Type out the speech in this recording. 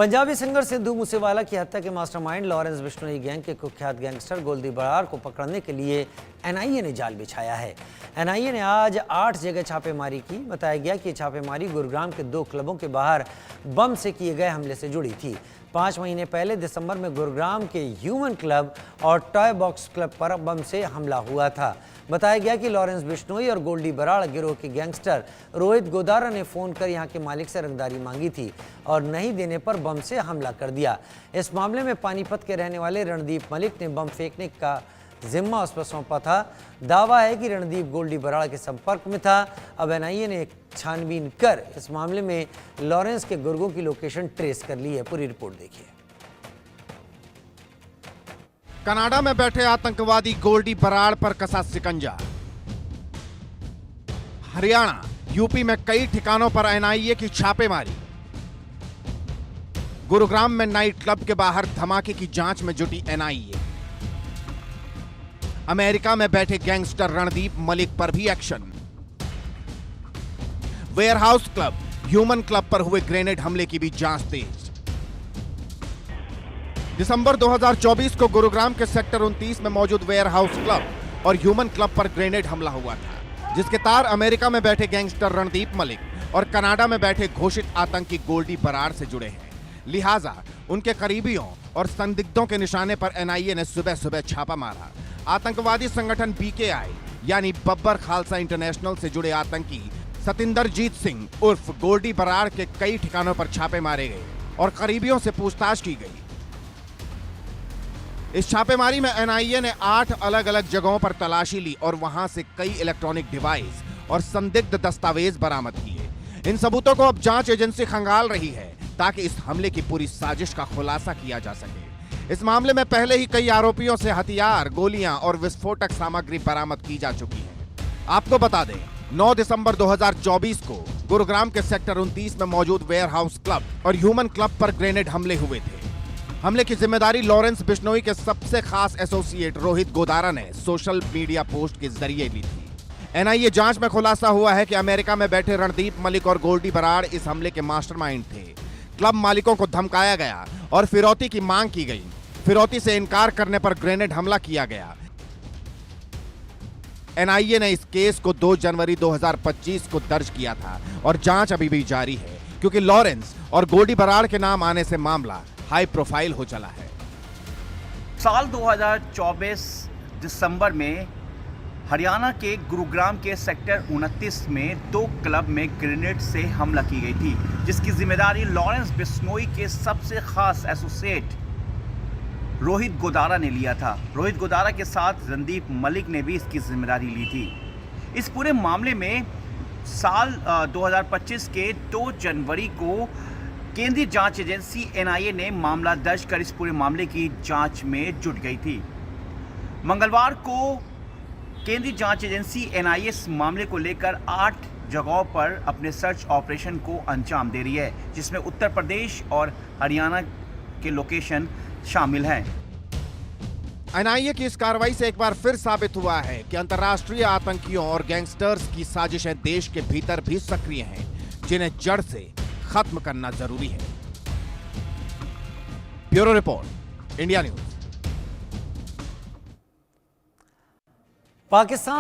Punjabi singer Sidhu Moosewala की हत्या के मास्टरमाइंड लॉरेंस बिश्नोई गैंग के कुख्यात गैंगस्टर गोल्डी बरार को पकड़ने के लिए एनआईए ने जाल बिछाया है। एनआईए ने आज 8 जगह छापेमारी की। बताया गया कि छापेमारी गुरुग्राम के 2 क्लबों के बाहर बम से किए गए हमले से जुड़ी थी। 5 महीने पहले दिसंबर में गुरुग्राम के ह्यूमन क्लब और टॉय बॉक्स क्लब पर बम से हमला हुआ था। बताया गया कि लॉरेंस बिश्नोई और गोल्डी बराड़ गिरोह के गैंगस्टर रोहित गोदारा ने फोन कर यहां के मालिक से रंगदारी मांगी थी और नहीं देने पर बम से हमला कर दिया। इस मामले में पानीपत के रहने वाले रणदीप मलिक ने बम फेंकने का जिम्मा उस पर सौंपा था। दावा है कि रणदीप गोल्डी बराड़ के संपर्क में था। अब एनआईए ने छानबीन कर इस मामले में लॉरेंस के गुर्गों की लोकेशन ट्रेस कर ली है। पूरी रिपोर्ट देखिए। कनाडा में बैठे आतंकवादी गोल्डी बराड़ पर कसा शिकंजा। हरियाणा, यूपी में कई ठिकानों पर एनआईए की छापेमारी। गुरुग्राम में नाइट क्लब के बाहर धमाके की जांच में जुटी एनआईए। अमेरिका में बैठे गैंगस्टर रणदीप मलिक पर भी action. Warehouse club, human club पर हुए ग्रेनेड हमले की भी जांच तेज। दिसंबर 2024 को गुरुग्राम के सेक्टर 29 में मौजूद वेयरहाउस क्लब और ह्यूमन क्लब पर ग्रेनेड हमला हुआ था, जिसके तार अमेरिका में बैठे गैंगस्टर रणदीप मलिक और कनाडा में बैठे घोषित आतंकी गोल्डी बराड़ से जुड़े हैं। लिहाजा उनके करीबियों और संदिग्धों के निशाने पर एनआईए ने सुबह सुबह छापा मारा। आतंकवादी संगठन बीकेआई यानी बब्बर खालसा इंटरनेशनल से जुड़े आतंकी सतिंदरजीत सिंह उर्फ गोल्डी बराड़ के कई ठिकानों पर छापे मारे गए और करीबियों से पूछताछ की गई। इस छापेमारी में एनआईए ने 8 अलग अलग जगहों पर तलाशी ली और वहां से कई इलेक्ट्रॉनिक डिवाइस और संदिग्ध दस्तावेज बरामद किए। इन सबूतों को अब जांच एजेंसी खंगाल रही है ताकि इस हमले की पूरी साजिश का खुलासा किया जा सके। इस मामले में पहले ही कई आरोपियों से हथियार, गोलियां और विस्फोटक सामग्री बरामद की जा चुकी है। आपको बता दें, 9 दिसंबर 2024 को गुरुग्राम के सेक्टर 29 में मौजूद वेयरहाउस क्लब और ह्यूमन क्लब पर ग्रेनेड हमले हुए थे। हमले की जिम्मेदारी लॉरेंस बिश्नोई के सबसे खास एसोसिएट रोहित गोदारा ने सोशल मीडिया पोस्ट के जरिए ली थी। एनआईए जांच में खुलासा हुआ है कि अमेरिका में बैठे रणदीप मलिक और गोल्डी बराड़ इस हमले के मास्टरमाइंड थे। क्लब मालिकों को धमकाया गया और फिरौती की मांग की गई। फिरौती से इनकार करने पर ग्रेनेड हमला किया गया। एनआईए ने इस केस को 2 जनवरी 2025 को दर्ज किया था और जांच अभी भी जारी है, क्योंकि लॉरेंस और गोल्डी बराड़ के नाम आने से मामला हाई प्रोफाइल हो चला है। साल 2024 दिसंबर में हरियाणा के गुरुग्राम के सेक्टर 29 में 2 क्लब में ग्रेनेड से हमला की गई थी, जिसकी जिम्मेदारी लॉरेंस बिश्नोई के सबसे खास एसोसिएट रोहित गोदारा ने लिया था। रोहित गोदारा के साथ रणदीप मलिक ने भी इसकी जिम्मेदारी ली थी। इस पूरे मामले में साल 2025 के 2 जनवरी को केंद्रीय जांच एजेंसी एनआईए ने मामला दर्ज कर इस पूरे मामले की जांच में जुट गई थी। मंगलवार को केंद्रीय जांच एजेंसी एनआईए इस मामले को लेकर 8 जगहों पर अपने सर्च ऑपरेशन को अंजाम दे रही है, जिसमें उत्तर प्रदेश और हरियाणा के लोकेशन शामिल हैं। एनआईए की इस कार्रवाई से एक बार फिर साबित हुआ है कि अंतर्राष्ट्रीय आतंकियों और गैंगस्टर्स की साजिशें देश के भीतर भी सक्रिय हैं, जिन्हें जड़ से खत्म करना जरूरी है। Bureau report, India news. Pakistan